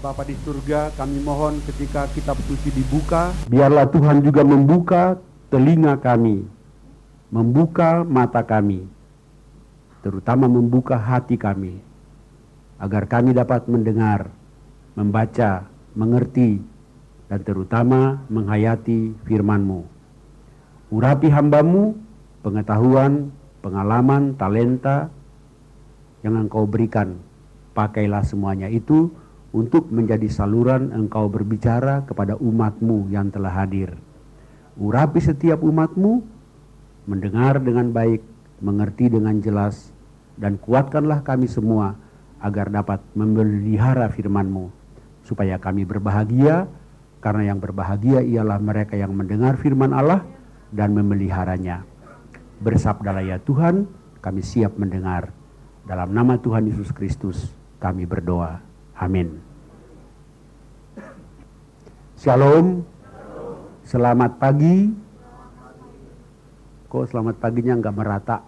Bapa di surga, kami mohon ketika kitab suci dibuka, biarlah Tuhan juga membuka telinga kami, membuka mata kami, terutama membuka hati kami, agar kami dapat mendengar, membaca, mengerti, dan terutama menghayati firman-Mu. Urapi hamba-Mu, pengetahuan, pengalaman, talenta yang Engkau berikan. Pakailah semuanya itu untuk menjadi saluran Engkau berbicara kepada umat-Mu yang telah hadir. Urapi setiap umat-Mu, mendengar dengan baik, mengerti dengan jelas, dan kuatkanlah kami semua agar dapat memelihara firman-Mu, supaya kami berbahagia, karena yang berbahagia ialah mereka yang mendengar firman Allah dan memeliharanya. Bersabdalah ya Tuhan, kami siap mendengar. Dalam nama Tuhan Yesus Kristus kami berdoa. Amin. Shalom. Selamat pagi. Kok selamat paginya nggak merata?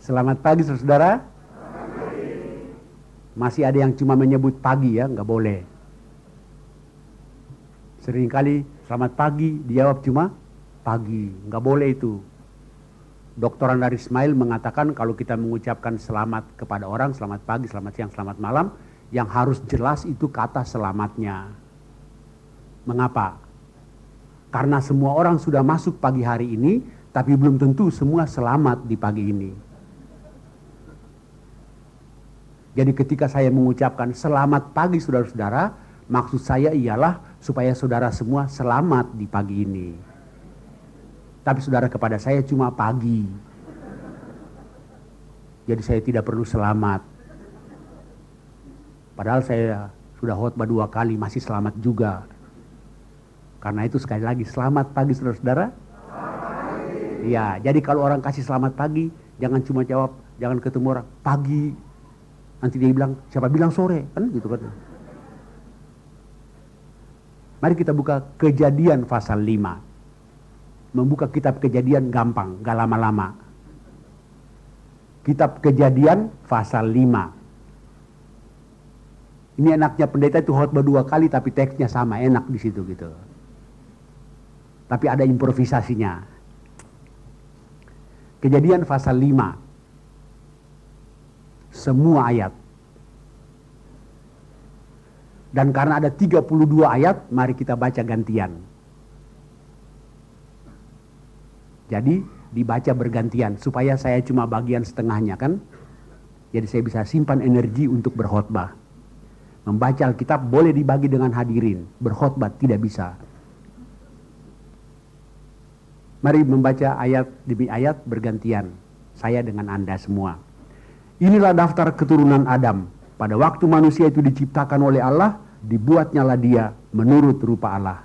Selamat pagi saudara. Masih ada yang cuma menyebut pagi ya, nggak boleh. Seringkali selamat pagi dijawab cuma pagi, nggak boleh itu. Dr. Andar Ismail mengatakan kalau kita mengucapkan selamat kepada orang, selamat pagi, selamat siang, selamat malam, yang harus jelas itu kata selamatnya. Mengapa? Karena semua orang sudah masuk pagi hari ini, tapi belum tentu semua selamat di pagi ini. Jadi ketika saya mengucapkan selamat pagi saudara-saudara, maksud saya ialah supaya saudara semua selamat di pagi ini. Tapi saudara kepada saya cuma pagi. Jadi saya tidak perlu selamat. Padahal saya sudah khotbah 2 kali masih selamat juga. Karena itu sekali lagi selamat pagi saudara-saudara. Ya, jadi kalau orang kasih selamat pagi, jangan cuma jawab, jangan ketemu orang pagi. Nanti dia bilang, siapa bilang sore? Kan gitu kan. Mari kita buka Kejadian pasal 5. Membuka kitab Kejadian gampang, gak lama-lama. Kitab Kejadian pasal 5. Ini enaknya pendeta itu khotbah 2 kali tapi teksnya sama, enak di situ gitu. Tapi ada improvisasinya. Kejadian pasal 5. Semua ayat. Dan karena ada 32 ayat, mari kita baca gantian. Jadi dibaca bergantian supaya saya cuma bagian setengahnya kan. Jadi saya bisa simpan energi untuk berkhotbah. Membaca Alkitab boleh dibagi dengan hadirin, berkhotbah tidak bisa. Mari membaca ayat demi ayat bergantian, saya dengan Anda semua. Inilah daftar keturunan Adam. Pada waktu manusia itu diciptakan oleh Allah, dibuatnyalah dia menurut rupa Allah.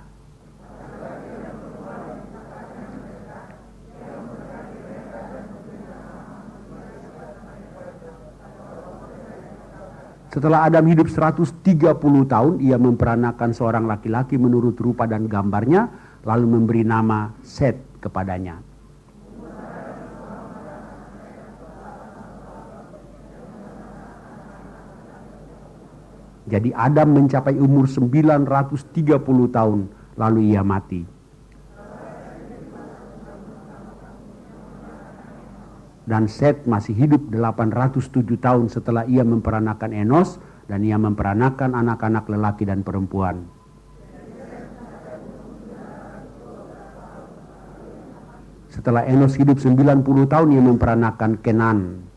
Setelah Adam hidup 130 tahun, ia memperanakan seorang laki-laki menurut rupa dan gambarnya, lalu memberi nama Set kepadanya. Jadi Adam mencapai umur 930 tahun, lalu ia mati. Dan Set masih hidup 807 tahun setelah ia memperanakan Enos, dan ia memperanakan anak-anak lelaki dan perempuan. Setelah Enos hidup 90 tahun, ia memperanakan Kenan.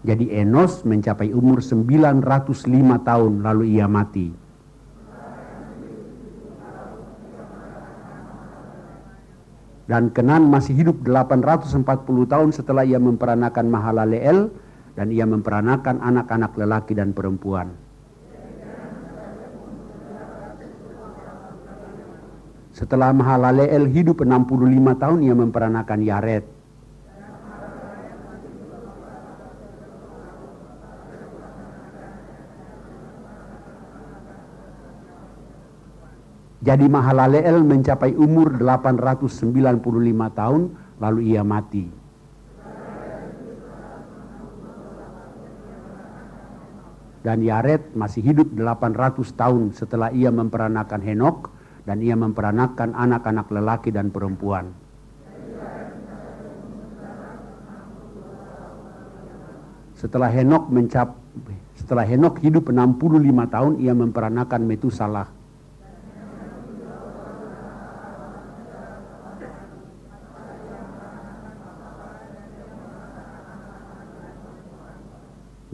Jadi Enos mencapai umur 905 tahun, lalu ia mati. Dan Kenan masih hidup 840 tahun setelah ia memperanakan Mahalaleel, dan ia memperanakan anak-anak lelaki dan perempuan. Setelah Mahalaleel hidup 65 tahun, ia memperanakan Yared. Jadi Mahalaleel mencapai umur 895 tahun, lalu ia mati. Dan Yared masih hidup 800 tahun setelah ia memperanakan Henok, dan ia memperanakan anak-anak lelaki dan perempuan. Setelah Henok hidup 65 tahun, ia memperanakan Metusalah.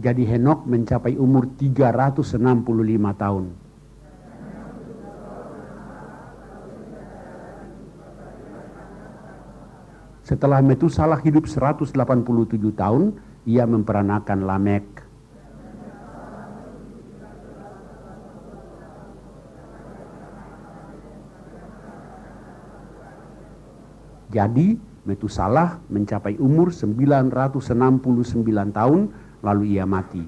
Jadi Henok mencapai umur 365 tahun. Setelah Metusalah hidup 187 tahun, ia memperanakan Lamek. Jadi Metusalah mencapai umur 969 tahun, lalu ia mati.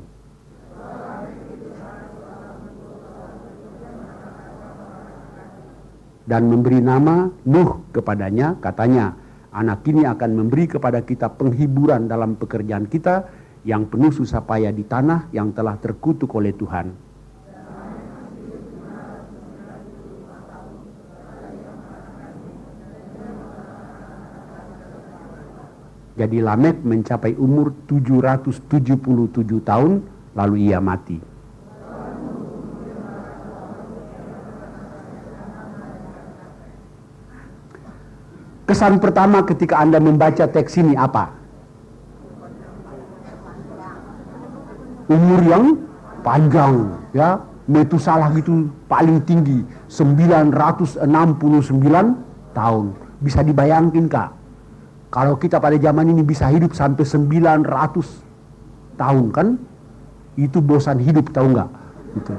Dan memberi nama Nuh kepadanya, katanya, anak ini akan memberi kepada kita penghiburan dalam pekerjaan kita yang penuh susah payah di tanah yang telah terkutuk oleh Tuhan. Jadi Lamek mencapai umur 777 tahun, lalu ia mati. Kesan pertama ketika Anda membaca teks ini apa? Umur yang panjang, ya. Metusalah itu paling tinggi, 969 tahun. Bisa dibayangkan, Kak? Kalau kita pada zaman ini bisa hidup sampai 900 tahun, kan? Itu bosan hidup, tahu nggak? Gitu.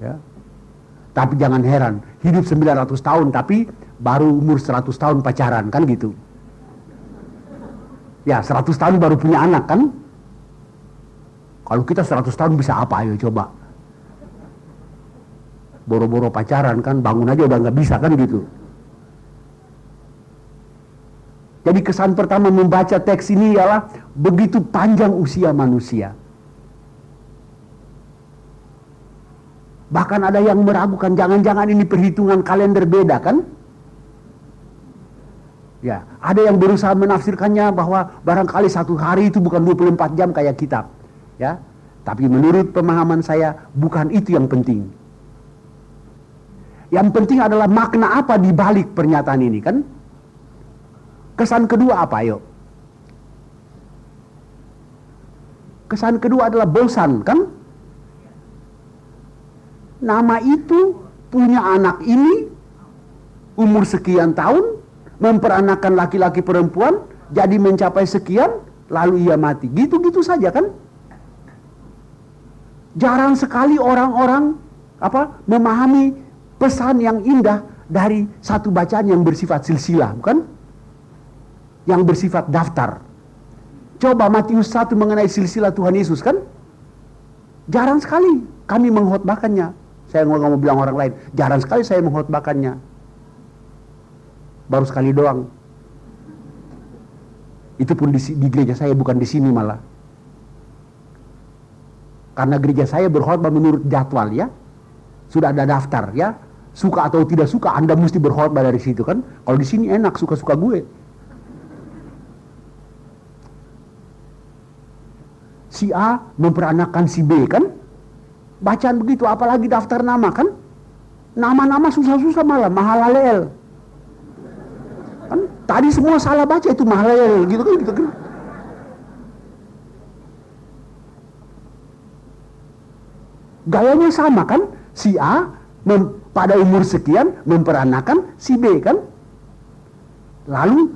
Ya. Tapi jangan heran, hidup 900 tahun tapi baru umur 100 tahun pacaran, kan gitu. Ya, 100 tahun baru punya anak, kan? Kalau kita 100 tahun bisa apa, ayo coba. Boro-boro pacaran, kan? Bangun aja udah nggak bisa, kan gitu. Jadi kesan pertama membaca teks ini ialah begitu panjang usia manusia. Bahkan ada yang meragukan, jangan-jangan ini perhitungan kalender beda, kan? Ya, ada yang berusaha menafsirkannya bahwa barangkali satu hari itu bukan 24 jam kayak kitab. Ya, tapi menurut pemahaman saya bukan itu yang penting. Yang penting adalah makna apa di balik pernyataan ini, kan? Kesan kedua apa, yuk? Kesan kedua adalah bosan, kan? Nama itu punya anak ini umur sekian tahun, memperanakan laki-laki perempuan, jadi mencapai sekian, lalu ia mati. Gitu-gitu saja, kan? Jarang sekali orang-orang memahami pesan yang indah dari satu bacaan yang bersifat silsilah, bukan? Yang bersifat daftar. Coba Matius 1 mengenai silsilah Tuhan Yesus, kan? Jarang sekali kami mengkhotbahkannya. Saya nggak mau bilang orang lain, jarang sekali saya mengkhotbahkannya. Baru sekali doang. Itu pun di gereja saya, bukan di sini malah. Karena gereja saya berkhotbah menurut jadwal, ya. Sudah ada daftar, ya. Suka atau tidak suka, Anda mesti berkhotbah dari situ, kan? Kalau di sini enak, suka-suka gue. Si A memperanakan si B, kan? Bacaan begitu, apalagi daftar nama, kan? Nama-nama susah-susah malah, Mahalaleel. Kan? Tadi semua salah baca itu Mahalaleel, gitu kan? Gayanya sama, kan? Si A pada umur sekian memperanakan si B, kan? Lalu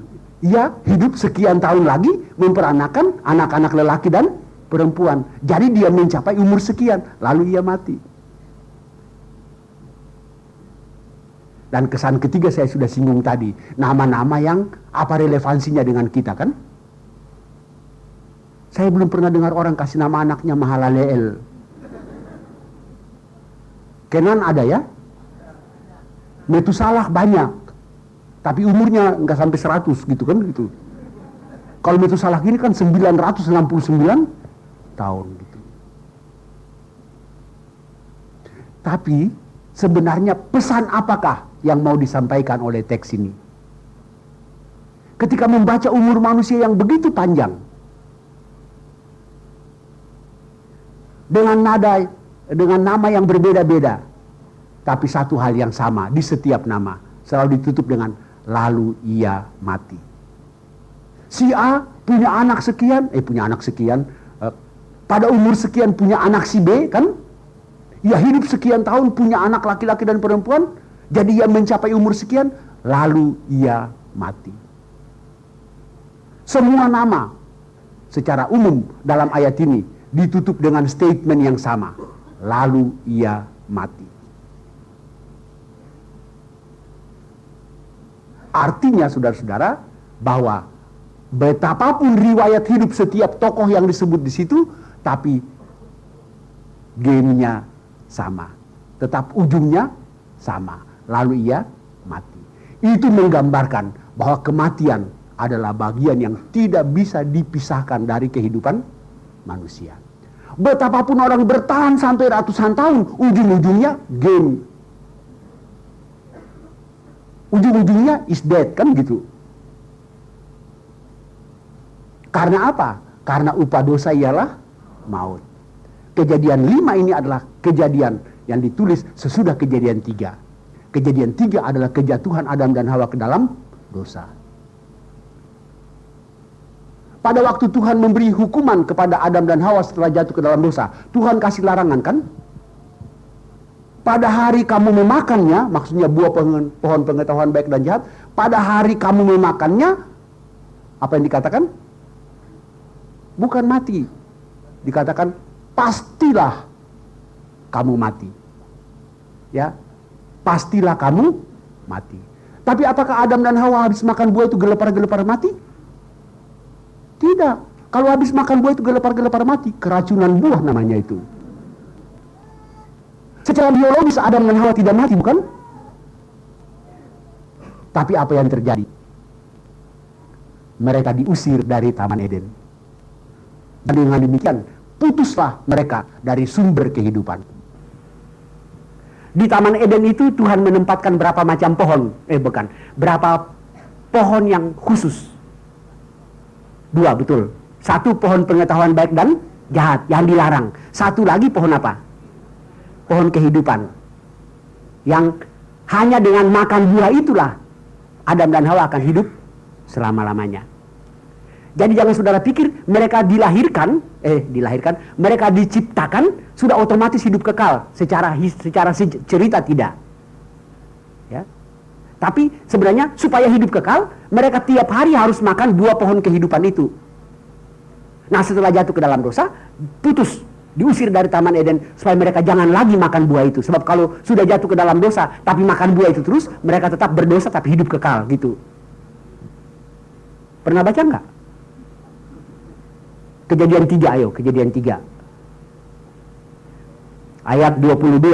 ia hidup sekian tahun lagi memperanakan anak-anak lelaki dan perempuan. Jadi dia mencapai umur sekian, lalu ia mati. Dan kesan ketiga saya sudah singgung tadi, nama-nama yang apa relevansinya dengan kita, kan? Saya belum pernah dengar orang kasih nama anaknya Mahalaleel. Kenan ada ya? Metusalah banyak, tapi umurnya nggak sampai 100 gitu kan gitu. Kalau Metusalah gini kan 969 tahun gitu. Tapi sebenarnya pesan apakah yang mau disampaikan oleh teks ini? Ketika membaca umur manusia yang begitu panjang, dengan nama yang berbeda-beda, tapi satu hal yang sama di setiap nama selalu ditutup dengan lalu ia mati. Si A punya anak sekian, pada umur sekian punya anak si B kan? Ia hidup sekian tahun punya anak laki-laki dan perempuan, jadi ia mencapai umur sekian, lalu ia mati. Semua nama secara umum dalam ayat ini ditutup dengan statement yang sama, lalu ia mati. Artinya saudara-saudara bahwa betapapun riwayat hidup setiap tokoh yang disebut di situ, tapi gennya sama, tetap ujungnya sama, lalu ia mati. Itu menggambarkan bahwa kematian adalah bagian yang tidak bisa dipisahkan dari kehidupan manusia. Betapapun orang bertahan sampai ratusan tahun, ujung-ujungnya gen. Ujung-ujungnya is dead kan gitu. Karena apa? Karena upah dosa ialah maut. Kejadian 5 ini adalah kejadian yang ditulis sesudah kejadian 3. Kejadian 3 adalah kejatuhan Adam dan Hawa ke dalam dosa. Pada waktu Tuhan memberi hukuman kepada Adam dan Hawa setelah jatuh ke dalam dosa, Tuhan kasih larangan kan? Pada hari kamu memakannya, maksudnya buah pohon pengetahuan baik dan jahat, pada hari kamu memakannya, apa yang dikatakan? Bukan mati. Dikatakan, pastilah kamu mati. Ya, pastilah kamu mati. Tapi apakah Adam dan Hawa habis makan buah itu gelepar-gelepar mati? Tidak. Kalau habis makan buah itu gelepar-gelepar mati, keracunan buah namanya itu. Secara biologis Adam dan Hawa tidak mati, bukan? Tapi apa yang terjadi? Mereka diusir dari Taman Eden. Dan dengan demikian, putuslah mereka dari sumber kehidupan. Di Taman Eden itu Tuhan menempatkan berapa macam pohon? Berapa pohon yang khusus? 2, betul. 1 pohon pengetahuan baik dan jahat yang dilarang. 1 lagi pohon apa? Pohon kehidupan. Yang hanya dengan makan buah itulah Adam dan Hawa akan hidup selama-lamanya. Jadi jangan saudara pikir mereka mereka diciptakan sudah otomatis hidup kekal. Secara cerita tidak. Ya. Tapi sebenarnya supaya hidup kekal, mereka tiap hari harus makan buah pohon kehidupan itu. Nah, setelah jatuh ke dalam dosa, putus, diusir dari Taman Eden supaya mereka jangan lagi makan buah itu. Sebab kalau sudah jatuh ke dalam dosa tapi makan buah itu terus, mereka tetap berdosa tapi hidup kekal gitu. Pernah baca enggak? Kejadian 3, Kejadian 3. Ayat 22.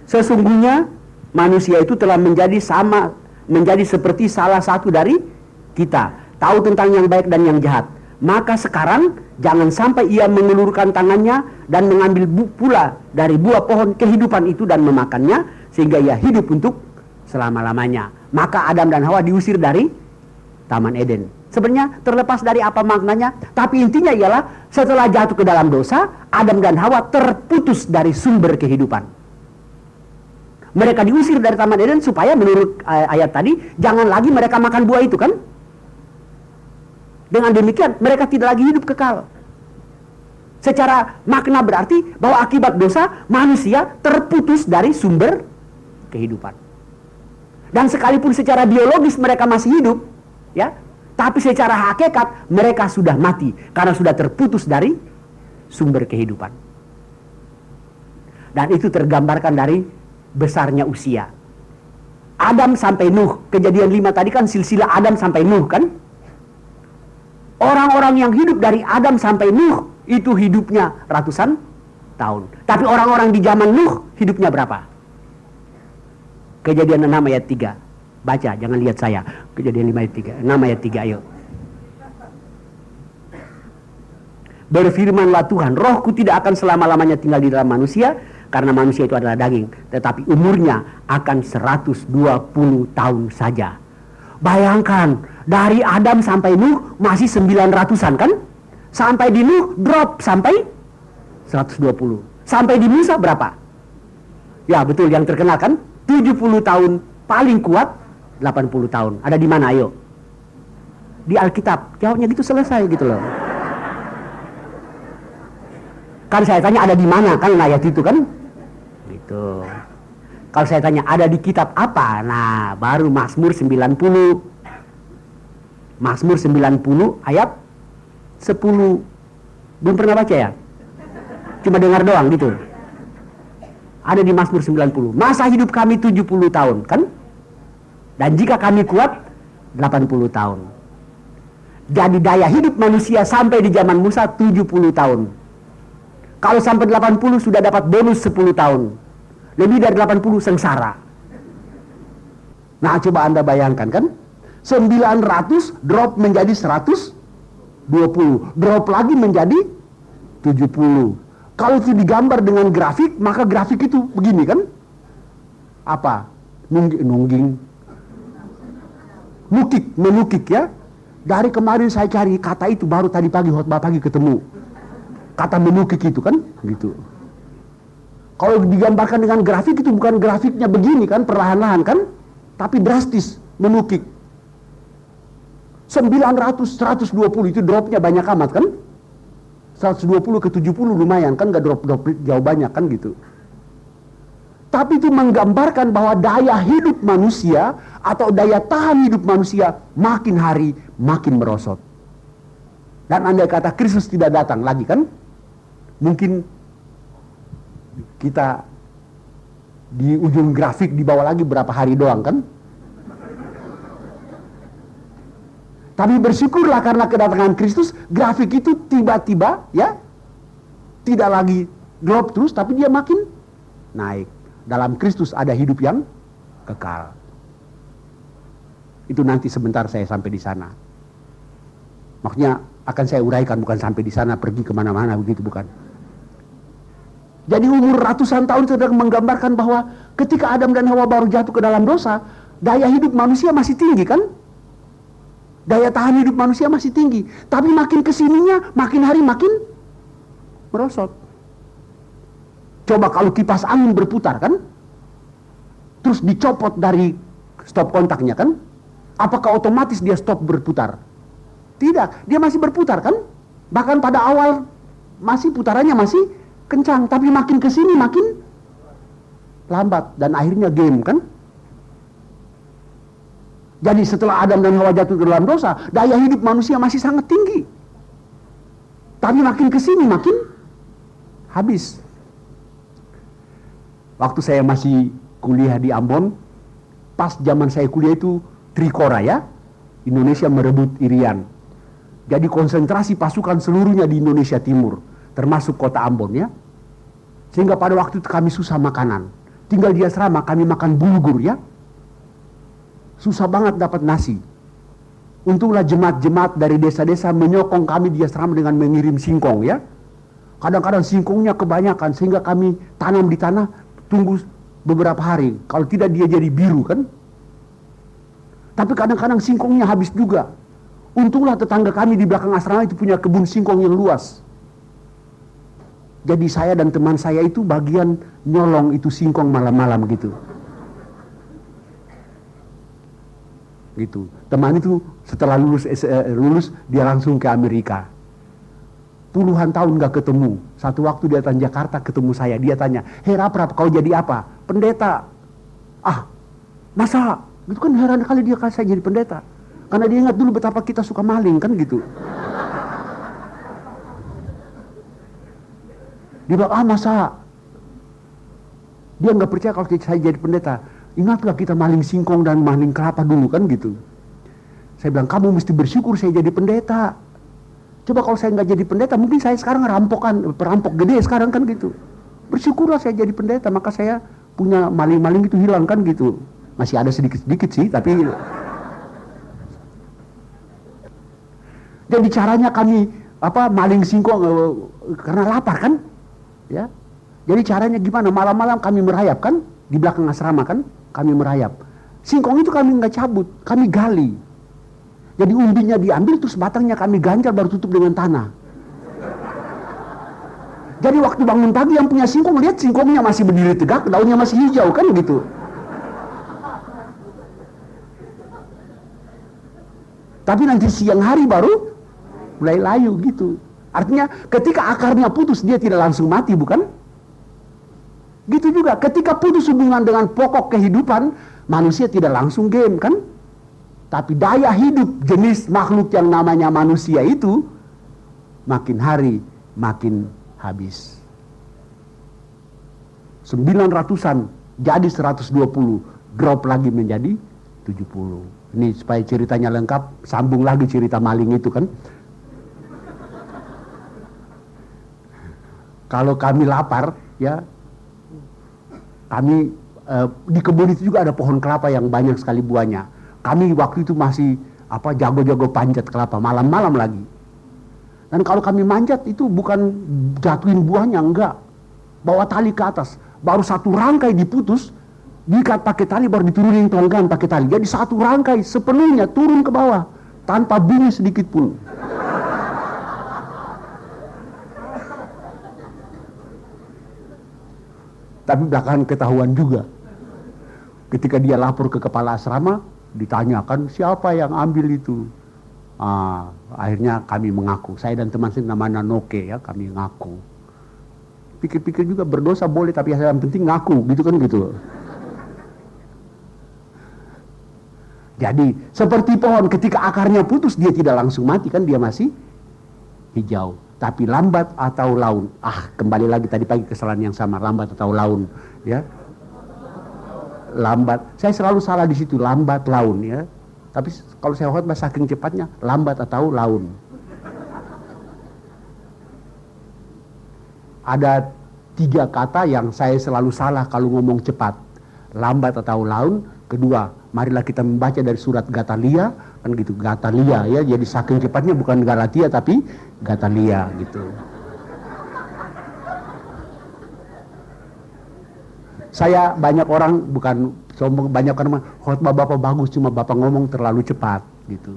Sesungguhnya manusia itu telah menjadi seperti salah satu dari kita, tahu tentang yang baik dan yang jahat. Maka sekarang jangan sampai ia mengulurkan tangannya dan mengambil pula dari buah pohon kehidupan itu dan memakannya, sehingga ia hidup untuk selama-lamanya. Maka Adam dan Hawa diusir dari Taman Eden. Sebenarnya terlepas dari apa maknanya, tapi intinya ialah setelah jatuh ke dalam dosa, Adam dan Hawa terputus dari sumber kehidupan. Mereka diusir dari Taman Eden supaya menurut ayat tadi, jangan lagi mereka makan buah itu kan? Dengan demikian mereka tidak lagi hidup kekal. Secara makna berarti bahwa akibat dosa manusia terputus dari sumber kehidupan. Dan sekalipun secara biologis mereka masih hidup, ya, tapi secara hakikat mereka sudah mati karena sudah terputus dari sumber kehidupan. Dan itu tergambarkan dari besarnya usia. Adam sampai Nuh, Kejadian 5 tadi kan silsilah Adam sampai Nuh kan? Orang-orang yang hidup dari Adam sampai Nuh itu hidupnya ratusan tahun. Tapi orang-orang di zaman Nuh hidupnya berapa? Kejadian 6 ayat 3. Baca, jangan lihat saya. Kejadian 5 ayat 3. 6 ayat 3, ayo. Berfirmanlah Tuhan, rohku tidak akan selama-lamanya tinggal di dalam manusia, karena manusia itu adalah daging, tetapi umurnya akan 120 tahun saja. Bayangkan, dari Adam sampai Nuh masih 900-an kan? Sampai di Nuh drop sampai 120. Sampai di Musa berapa? Ya betul, yang terkenal kan? 70 tahun, paling kuat 80 tahun. Ada di mana, ayo? Di Alkitab. Jawabnya gitu, selesai gitu loh. Kan saya tanya ada di mana, kan ayat itu kan? Gitu. Kalau saya tanya ada di kitab apa? Nah, baru Mazmur 90. Mazmur 90 ayat 10. Belum pernah baca ya? Cuma dengar doang gitu. Ada di Mazmur 90. Masa hidup kami 70 tahun, kan? Dan jika kami kuat 80 tahun. Jadi daya hidup manusia sampai di zaman Musa 70 tahun. Kalau sampai 80 sudah dapat bonus 10 tahun. Lebih dari 80 sengsara. Nah, coba Anda bayangkan kan? 900 drop menjadi 120. Drop lagi menjadi 70. Kalau itu digambar dengan grafik, maka grafik itu begini kan? Apa? Menukik ya. Dari kemarin saya cari kata itu, baru tadi pagi khotbah pagi ketemu. Kata menukik itu kan, gitu. Kalau digambarkan dengan grafik itu bukan grafiknya begini kan, perlahan-lahan kan, tapi drastis, menukik. 900, 120 itu dropnya banyak amat kan? 120 ke 70 lumayan kan, gak drop jauh banyak kan gitu. Tapi itu menggambarkan bahwa daya hidup manusia atau daya tahan hidup manusia makin hari makin merosot. Dan andai kata Kristus tidak datang lagi kan, mungkin kita di ujung grafik di bawah lagi berapa hari doang kan. Tapi bersyukurlah karena kedatangan Kristus, grafik itu tiba-tiba ya tidak lagi drop terus, tapi dia makin naik. Dalam Kristus ada hidup yang kekal. Itu nanti sebentar saya sampai di sana. Maksudnya akan saya uraikan, bukan sampai di sana pergi kemana-mana begitu, bukan. Jadi umur ratusan tahun sedang menggambarkan bahwa ketika Adam dan Hawa baru jatuh ke dalam dosa, daya hidup manusia masih tinggi kan? Daya tahan hidup manusia masih tinggi. Tapi makin kesininya, makin hari makin merosot. Coba kalau kipas angin berputar kan? Terus dicopot dari stop kontaknya kan? Apakah otomatis dia stop berputar? Tidak, dia masih berputar kan? Bahkan pada awal masih putarannya masih kencang, tapi makin kesini makin lambat dan akhirnya game kan? Jadi setelah Adam dan Hawa jatuh ke dalam dosa, daya hidup manusia masih sangat tinggi. Tapi makin kesini makin habis. Waktu saya masih kuliah di Ambon, pas zaman saya kuliah itu Trikora ya, Indonesia merebut Irian. Jadi konsentrasi pasukan seluruhnya di Indonesia Timur, termasuk kota Ambon ya. Sehingga pada waktu itu kami susah makanan. Tinggal di asrama kami makan bulgur ya. Susah banget dapat nasi. Untunglah jemaat-jemaat dari desa-desa menyokong kami di asrama dengan mengirim singkong ya. Kadang-kadang singkongnya kebanyakan sehingga kami tanam di tanah, tunggu beberapa hari. Kalau tidak dia jadi biru kan. Tapi kadang-kadang singkongnya habis juga. Untunglah tetangga kami di belakang asrama itu punya kebun singkong yang luas. Jadi saya dan teman saya itu bagian nyolong itu singkong malam-malam gitu. Gitu. Teman itu setelah lulus dia langsung ke Amerika. Puluhan tahun gak ketemu. Satu waktu dia datang Jakarta ketemu saya. Dia tanya, "Hei Rap, kau jadi apa?" "Pendeta." "Ah, masa?" Gitu kan, heran kali dia kasih saya jadi pendeta. Karena dia ingat dulu betapa kita suka maling kan gitu. Dia bilang, "Ah, masa?" Dia gak percaya kalau saya jadi pendeta. Ingatlah kita maling singkong dan maling kelapa dulu kan gitu. Saya bilang, "Kamu mesti bersyukur saya jadi pendeta. Coba kalau saya nggak jadi pendeta, mungkin saya sekarang perampok gede sekarang kan gitu. Bersyukurlah saya jadi pendeta, maka saya punya maling-maling itu hilang kan gitu. Masih ada sedikit-sedikit sih, tapi jadi caranya kami maling singkong karena lapar kan, ya. Jadi caranya gimana? Malam-malam kami merayap kan di belakang asrama kan, kami merayap. Singkong itu kami nggak cabut, kami gali. Jadi umbinya diambil terus batangnya kami ganjal baru tutup dengan tanah. Jadi waktu bangun pagi yang punya singkong lihat singkongnya masih berdiri tegak, daunnya masih hijau kan gitu. Tapi nanti siang hari baru mulai layu gitu. Artinya ketika akarnya putus dia tidak langsung mati, bukan? Gitu juga ketika putus hubungan dengan pokok kehidupan, manusia tidak langsung game kan? Tapi daya hidup jenis makhluk yang namanya manusia itu makin hari makin habis. 900-an jadi 120, drop lagi menjadi 70. Ini supaya ceritanya lengkap, sambung lagi cerita maling itu kan. Kalau kami lapar, ya, kami di kebun itu juga ada pohon kelapa yang banyak sekali buahnya. Kami waktu itu masih jago-jago panjat kelapa malam-malam lagi. Dan kalau kami manjat itu bukan jatuhin buahnya, enggak. Bawa tali ke atas, baru satu rangkai diputus, diikat pakai tali baru diturunin pelan-pelan pakai tali. Jadi satu rangkai sepenuhnya turun ke bawah tanpa bunyi sedikit pun. Tapi belakangan ketahuan juga. Ketika dia lapor ke kepala asrama, ditanyakan siapa yang ambil itu. Akhirnya kami mengaku. Saya dan teman saya namanya Noke ya, kami ngaku. Pikir-pikir juga berdosa boleh, tapi yang penting ngaku, gitu kan gitu. Jadi seperti pohon ketika akarnya putus dia tidak langsung mati kan, dia masih hijau. Tapi lambat atau laun. Kembali lagi tadi pagi kesalahan yang sama, lambat atau laun, ya. Lambat. Saya selalu salah di situ, lambat laun ya. Tapi kalau saya khotbah saking cepatnya lambat atau laun. Ada 3 kata yang saya selalu salah kalau ngomong cepat. Lambat atau laun. Kedua, marilah kita membaca dari surat Gatalia, kan gitu, Gatalia ya. Jadi saking cepatnya bukan Galatia tapi Gatalia gitu. Saya banyak orang, bukan sombong, banyak orang khotbah Bapak bagus, cuma Bapak ngomong terlalu cepat gitu.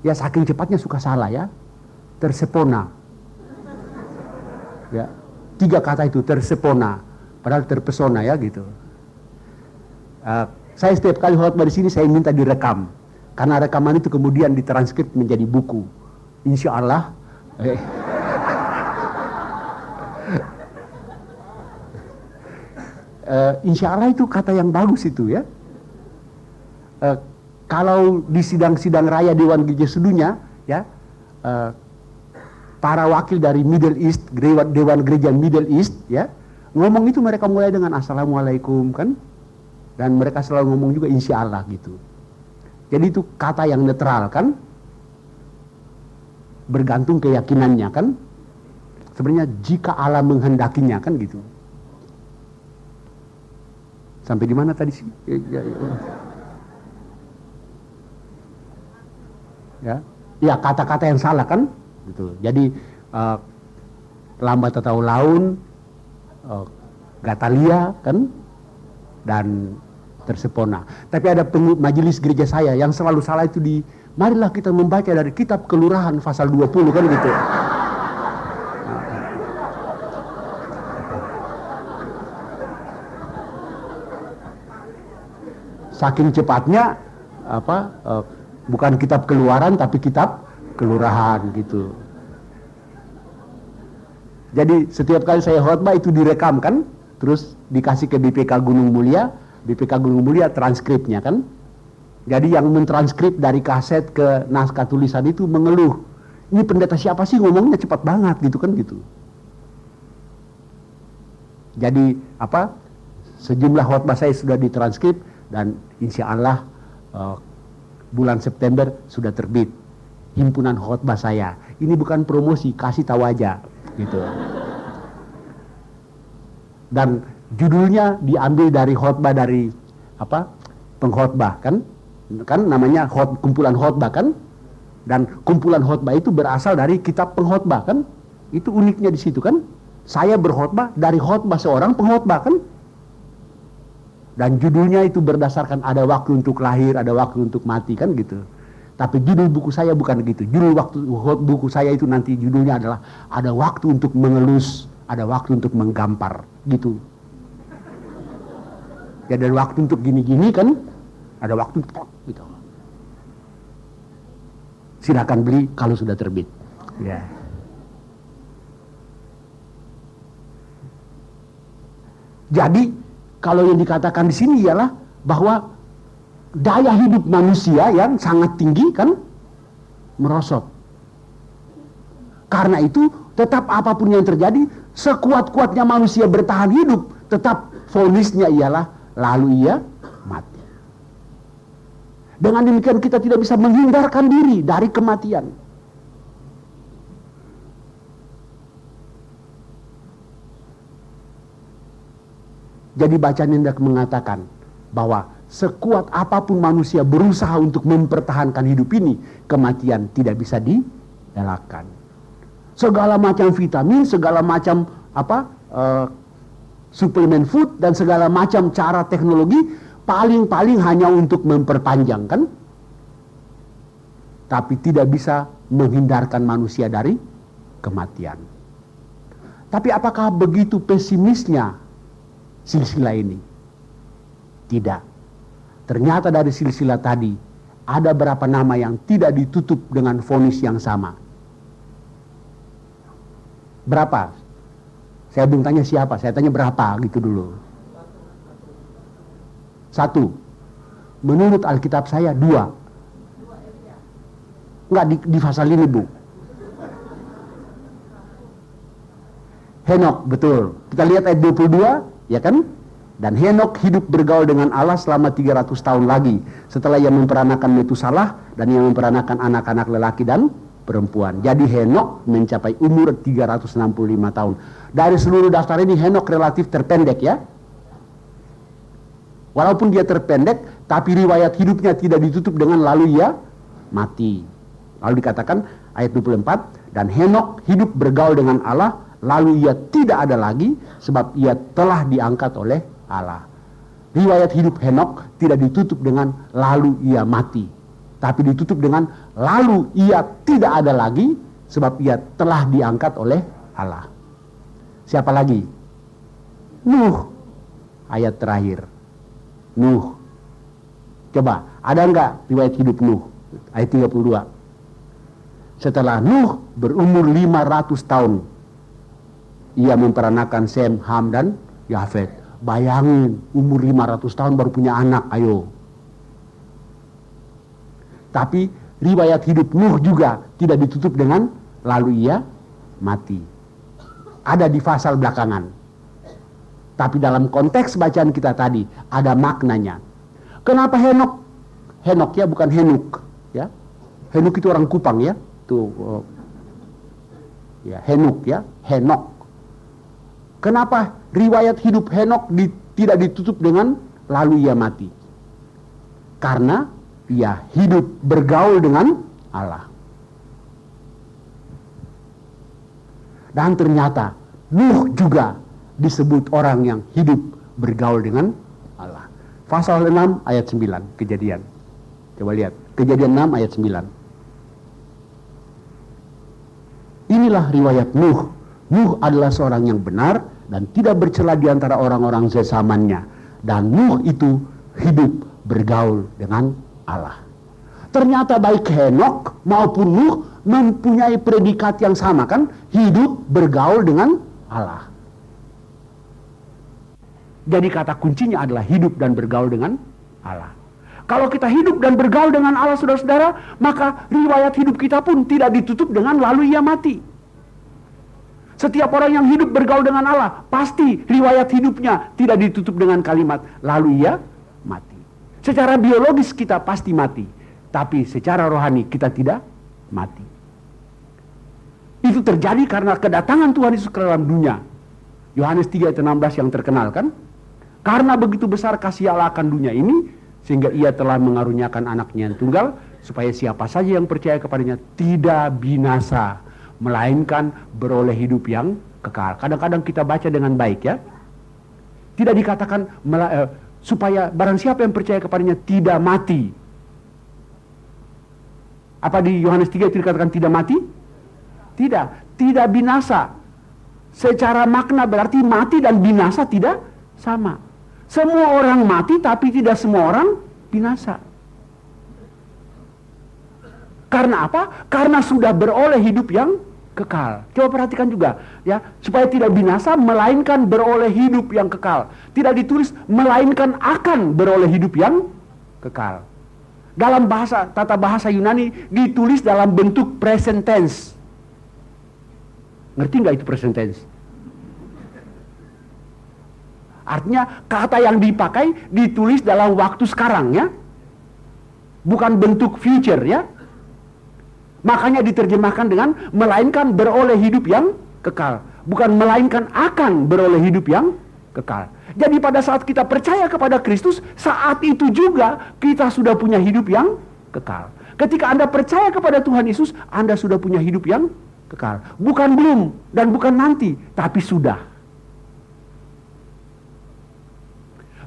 Ya saking cepatnya suka salah ya. Tersepona. Ya, 3 kata itu tersepona, padahal terpesona ya gitu. Saya setiap kali khotbah di sini saya minta direkam, karena rekaman itu kemudian ditranskrip menjadi buku. Insya Allah. Insya Allah itu kata yang bagus itu ya. Kalau di sidang-sidang raya Dewan Gereja Sedunia ya, para wakil dari Middle East, Dewan Gereja Middle East ya, ngomong itu mereka mulai dengan Assalamualaikum kan, dan mereka selalu ngomong juga Insya Allah gitu. Jadi itu kata yang netral kan, bergantung keyakinannya kan. Sebenarnya jika Allah menghendakinya kan gitu. Sampai di mana tadi sih? Ya kata-kata yang salah kan, gitu. Jadi lambat atau laun, Gatalia kan, dan tersepona. Tapi ada majelis gereja saya yang selalu salah itu di, marilah kita membaca dari kitab Kelurahan pasal 20 kan gitu. Saking cepatnya bukan kitab Keluaran tapi kitab Kelurahan gitu. Jadi setiap kali saya khotbah itu direkam kan, terus dikasih ke BPK Gunung Mulia, BPK Gunung Mulia transkripnya kan. Jadi yang mentranskrip dari kaset ke naskah tulisan itu mengeluh, ini pendeta siapa sih ngomongnya cepat banget gitu kan gitu. Jadi sejumlah khotbah saya sudah ditranskrip dan insya Allah bulan September sudah terbit. himpunan khotbah saya. Ini bukan promosi, kasih tahu aja gitu. Dan judulnya diambil dari khotbah dari pengkhotbah kan namanya kumpulan khotbah kan, dan kumpulan khotbah itu berasal dari kitab pengkhotbah kan. Itu uniknya di situ kan. Saya berkhotbah dari khotbah seorang pengkhotbah kan. Dan judulnya itu berdasarkan ada waktu untuk lahir, ada waktu untuk mati kan gitu. Tapi judul buku saya bukan gitu. Judul buku saya itu nanti judulnya adalah ada waktu untuk mengelus, ada waktu untuk menggampar gitu. Ya, ada waktu untuk gini-gini kan, ada waktu gitu. Silakan beli kalau sudah terbit. Ya. Jadi kalau yang dikatakan di sini ialah bahwa daya hidup manusia yang sangat tinggi kan merosot. Karena itu tetap apapun yang terjadi, sekuat-kuatnya manusia bertahan hidup, tetap vonisnya ialah lalu ia mati. Dengan demikian kita tidak bisa menghindarkan diri dari kematian. Jadi bacaan hendak mengatakan bahwa sekuat apapun manusia berusaha untuk mempertahankan hidup ini, kematian tidak bisa dielakkan. Segala macam vitamin, segala macam suplemen food dan segala macam cara teknologi paling-paling hanya untuk memperpanjang kan, tapi tidak bisa menghindarkan manusia dari kematian. Tapi apakah begitu pesimisnya silsilah ini? Tidak. Ternyata dari silsilah tadi ada berapa nama yang tidak ditutup dengan vonis yang sama. Berapa? Saya belum tanya siapa, saya tanya berapa gitu dulu. 1. Menurut Alkitab saya 2. Enggak di pasal ini, Bu. Henok, betul. Kita lihat ayat 22. Ya kan? Dan Henok hidup bergaul dengan Allah selama 300 tahun lagi setelah ia memperanakan Metusalah dan ia memperanakan anak-anak lelaki dan perempuan. Jadi Henok mencapai umur 365 tahun. Dari seluruh daftar ini Henok relatif terpendek ya. Walaupun dia terpendek, tapi riwayat hidupnya tidak ditutup dengan lalu ia mati. Lalu dikatakan ayat 24, dan Henok hidup bergaul dengan Allah, lalu ia tidak ada lagi sebab ia telah diangkat oleh Allah. Riwayat hidup Henok tidak ditutup dengan lalu ia mati, tapi ditutup dengan lalu ia tidak ada lagi sebab ia telah diangkat oleh Allah. Siapa lagi? Nuh, ayat terakhir. Nuh. Coba, ada enggak riwayat hidup Nuh? Ayat 32. Setelah Nuh berumur 500 tahun, ia memperanakan Sem, Ham, dan Yafet. Bayangin, umur 500 tahun baru punya anak, ayo. Tapi riwayat hidup Nuh juga tidak ditutup dengan lalu ia mati. Ada di pasal belakangan. Tapi dalam konteks bacaan kita tadi ada maknanya. Kenapa Henok? Henok ya, bukan Henuk ya. Henuk itu orang Kupang ya. Tuh ya, Henuk ya, Henok. Kenapa riwayat hidup Henok tidak ditutup dengan lalu ia mati? Karena ia hidup bergaul dengan Allah. Dan ternyata Nuh juga disebut orang yang hidup bergaul dengan Allah. Pasal 6 ayat 9, Kejadian. Coba lihat, Kejadian 6 ayat 9. Inilah riwayat Nuh. Nuh adalah seorang yang benar dan tidak bercela di antara orang-orang sezamannya. Dan Nuh itu hidup bergaul dengan Allah. Ternyata baik Henok maupun Nuh mempunyai predikat yang sama kan? Hidup bergaul dengan Allah. Jadi kata kuncinya adalah hidup dan bergaul dengan Allah. Kalau kita hidup dan bergaul dengan Allah, saudara-saudara, maka riwayat hidup kita pun tidak ditutup dengan lalu ia mati. Setiap orang yang hidup bergaul dengan Allah, pasti riwayat hidupnya tidak ditutup dengan kalimat lalu ia mati. Secara biologis kita pasti mati, tapi secara rohani kita tidak mati. Itu terjadi karena kedatangan Tuhan Yesus ke dalam dunia. Yohanes 3 ayat 16 yang terkenal kan? Karena begitu besar kasih Allah akan dunia ini, sehingga ia telah mengaruniakan anaknya yang tunggal, supaya siapa saja yang percaya kepadanya tidak binasa, melainkan beroleh hidup yang kekal. Kadang-kadang kita baca dengan baik ya. Tidak dikatakan supaya barang siapa yang percaya kepadanya tidak mati. Apa di Yohanes 3 itu dikatakan tidak mati? Tidak binasa. Secara makna berarti mati dan binasa tidak sama. Semua orang mati tapi tidak semua orang binasa. Karena apa? Karena sudah beroleh hidup yang kekal. Coba perhatikan juga ya, supaya tidak binasa melainkan beroleh hidup yang kekal. Tidak ditulis melainkan akan beroleh hidup yang kekal. Dalam tata bahasa Yunani ditulis dalam bentuk present tense. Ngerti nggak itu present tense? Artinya kata yang dipakai ditulis dalam waktu sekarang ya. Bukan bentuk future ya. Makanya diterjemahkan dengan melainkan beroleh hidup yang kekal. Bukan melainkan akan beroleh hidup yang kekal. Jadi pada saat kita percaya kepada Kristus, saat itu juga kita sudah punya hidup yang kekal. Ketika Anda percaya kepada Tuhan Yesus, Anda sudah punya hidup yang kekal. Bukan belum dan bukan nanti, tapi sudah.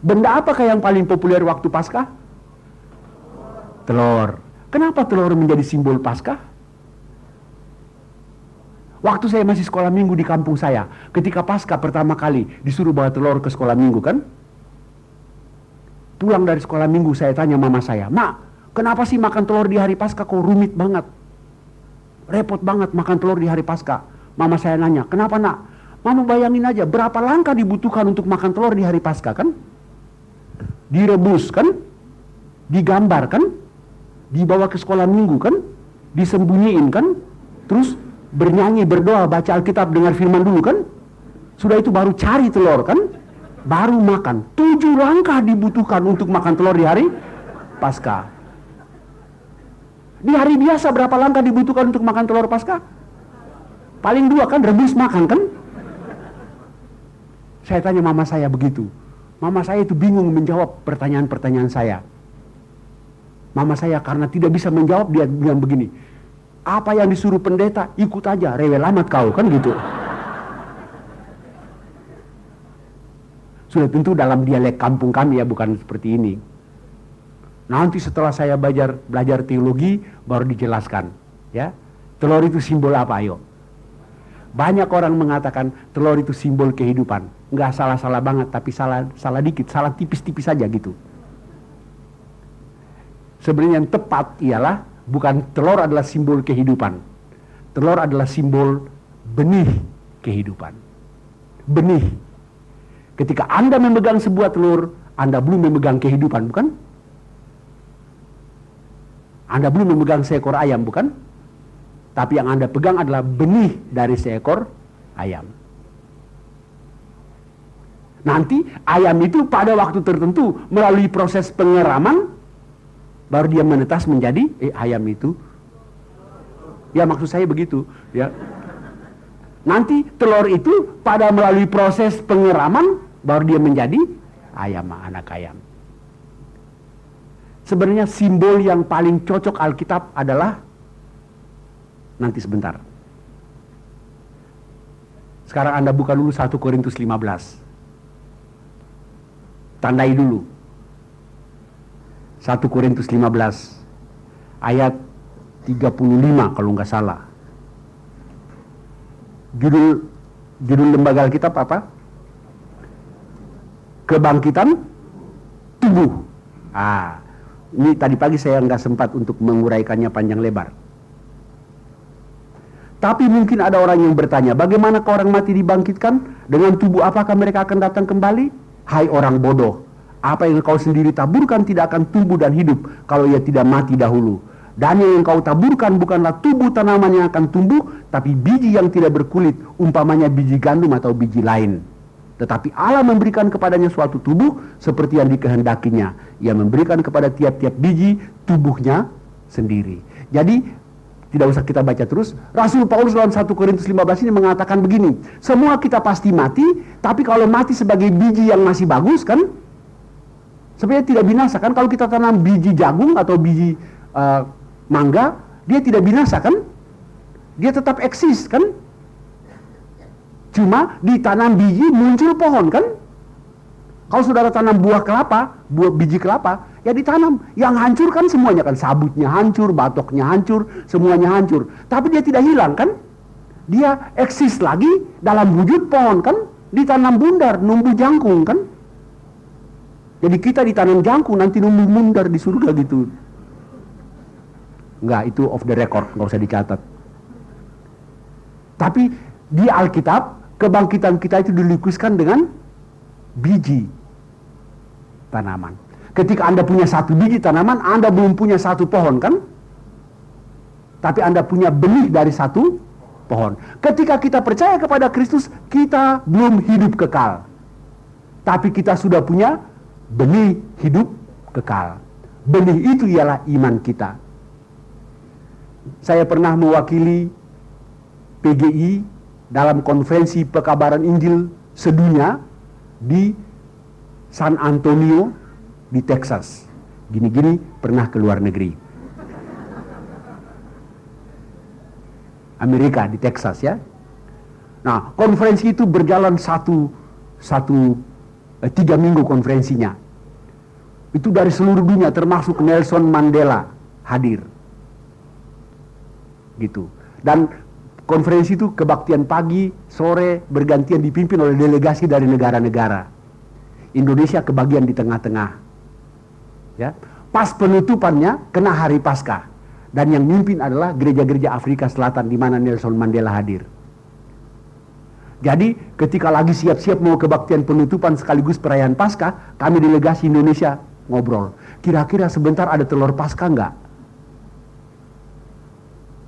Benda apakah yang paling populer waktu Paskah? Telur. Kenapa telur menjadi simbol Paskah? Waktu saya masih sekolah minggu di kampung saya, ketika Paskah pertama kali disuruh bawa telur ke sekolah minggu kan? Pulang dari sekolah minggu saya tanya mama saya, "Mak, kenapa sih makan telur di hari Paskah kok rumit banget? Repot banget makan telur di hari Paskah." Mama saya nanya, "Kenapa nak?" Mama bayangin aja berapa langkah dibutuhkan untuk makan telur di hari Paskah kan? Direbus kan? Digambar kan? Dibawa ke sekolah minggu kan? Disembunyiin kan? Terus bernyanyi, berdoa, baca Alkitab, dengar firman dulu kan? Sudah itu baru cari telur kan? Baru makan. 7 langkah dibutuhkan untuk makan telur di hari Paskah. Di hari biasa berapa langkah dibutuhkan untuk makan telur Paskah? Paling 2 kan, rebus makan kan? Saya tanya mama saya begitu. Mama saya itu bingung menjawab pertanyaan-pertanyaan saya. Mama saya karena tidak bisa menjawab, dia bilang begini, "Apa yang disuruh pendeta, ikut aja, rewel amat kau," kan gitu. Sudah tentu dalam dialek kampung kami ya, bukan seperti ini. Nanti setelah saya belajar teologi, baru dijelaskan. Ya, telur itu simbol apa, ayo? Banyak orang mengatakan telur itu simbol kehidupan. Nggak salah-salah banget, tapi salah dikit, salah tipis-tipis saja gitu. Sebenarnya yang tepat ialah bukan telur adalah simbol kehidupan. Telur adalah simbol benih kehidupan. Benih. Ketika Anda memegang sebuah telur, Anda belum memegang kehidupan, bukan? Anda belum memegang seekor ayam, bukan? Tapi yang Anda pegang adalah benih dari seekor ayam. Nanti ayam itu pada waktu tertentu melalui proses pengeraman, baru dia menetas menjadi ayam itu. Ya maksud saya begitu ya. Nanti telur itu pada melalui proses pengeraman, baru dia menjadi ayam, anak ayam. Sebenarnya simbol yang paling cocok Alkitab adalah, nanti sebentar. Sekarang Anda buka dulu 1 Korintus 15. Tandai dulu. 1 Korintus 15 ayat 35 kalau nggak salah. Judul lembaga Alkitab apa? Kebangkitan tubuh. Ini tadi pagi saya nggak sempat untuk menguraikannya panjang lebar. Tapi mungkin ada orang yang bertanya, bagaimana orang mati dibangkitkan? Dengan tubuh apakah mereka akan datang kembali? Hai orang bodoh, apa yang kau sendiri taburkan tidak akan tumbuh dan hidup kalau ia tidak mati dahulu. Dan yang kau taburkan bukanlah tubuh tanaman yang akan tumbuh, tapi biji yang tidak berkulit, umpamanya biji gandum atau biji lain. Tetapi Allah memberikan kepadanya suatu tubuh seperti yang dikehendakinya. Ia memberikan kepada tiap-tiap biji tubuhnya sendiri. Jadi Tidak usah kita baca terus. Rasul Paulus dalam 1 Korintus 15 ini mengatakan begini, semua kita pasti mati, tapi kalau mati sebagai biji yang masih bagus kan, sebenarnya tidak binasa kan. Kalau kita tanam biji jagung atau biji mangga, dia tidak binasa kan, dia tetap eksis kan. Cuma ditanam biji muncul pohon kan. Kalau saudara tanam buah kelapa, buah biji kelapa, ya ditanam. Yang hancur kan semuanya kan, sabutnya hancur, batoknya hancur, semuanya hancur. Tapi dia tidak hilang kan? Dia eksis lagi dalam wujud pohon kan? Ditanam bundar, numbuh jangkung kan? Jadi kita ditanam jangkung, nanti numbuh bundar di surga gitu. Enggak, itu off the record, nggak usah dicatat. Tapi di Alkitab, kebangkitan kita itu dilukiskan dengan biji tanaman. Ketika Anda punya satu biji tanaman, Anda belum punya satu pohon kan? Tapi Anda punya benih dari satu pohon. Ketika kita percaya kepada Kristus, kita belum hidup kekal. Tapi kita sudah punya benih hidup kekal. Benih itu ialah iman kita. Saya pernah mewakili PGI dalam konferensi pekabaran Injil sedunia di San Antonio di Texas. Gini-gini pernah ke luar negeri. Amerika di Texas ya. Nah, konferensi itu berjalan 3 minggu konferensinya. Itu dari seluruh dunia termasuk Nelson Mandela hadir. Gitu. Dan konferensi itu kebaktian pagi, sore bergantian dipimpin oleh delegasi dari negara-negara. Indonesia kebagian di tengah-tengah. Ya, pas penutupannya kena hari Paskah, dan yang mimpin adalah gereja-gereja Afrika Selatan di mana Nelson Mandela hadir. Jadi ketika lagi siap-siap mau kebaktian penutupan sekaligus perayaan Paskah, kami delegasi Indonesia ngobrol. Kira-kira sebentar ada telur Paskah nggak?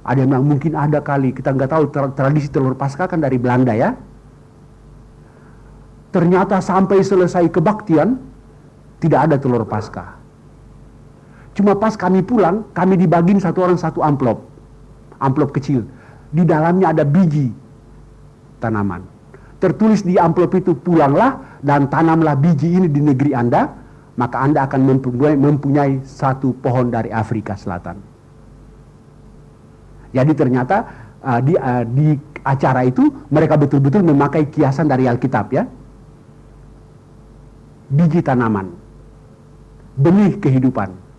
Ada yang bilang mungkin ada kali, kita nggak tahu, tradisi telur Paskah kan dari Belanda ya. Ternyata sampai selesai kebaktian tidak ada telur Paskah. Cuma pas kami pulang, kami dibagiin satu orang satu amplop kecil. Di dalamnya ada biji tanaman. Tertulis di amplop itu, pulanglah dan tanamlah biji ini di negeri Anda, maka Anda akan mempunyai satu pohon dari Afrika Selatan. Jadi ternyata di acara itu mereka betul-betul memakai kiasan dari Alkitab ya. Biji tanaman, benih kehidupan.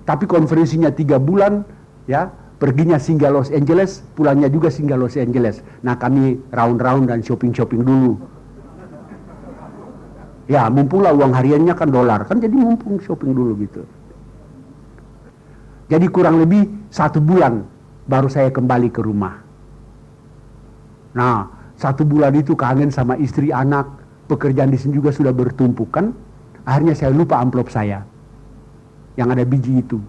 Tapi konferensinya 3 bulan ya, perginya singgah Los Angeles, pulangnya juga singgah Los Angeles. Nah kami round-round dan shopping-shopping dulu. Ya mumpung lah uang hariannya kan dolar, kan jadi mumpung shopping dulu gitu. Jadi kurang lebih 1 bulan baru saya kembali ke rumah. Nah 1 bulan itu kangen sama istri, anak, pekerjaan di sini juga sudah bertumpuk kan. Akhirnya saya lupa amplop saya yang ada biji itu.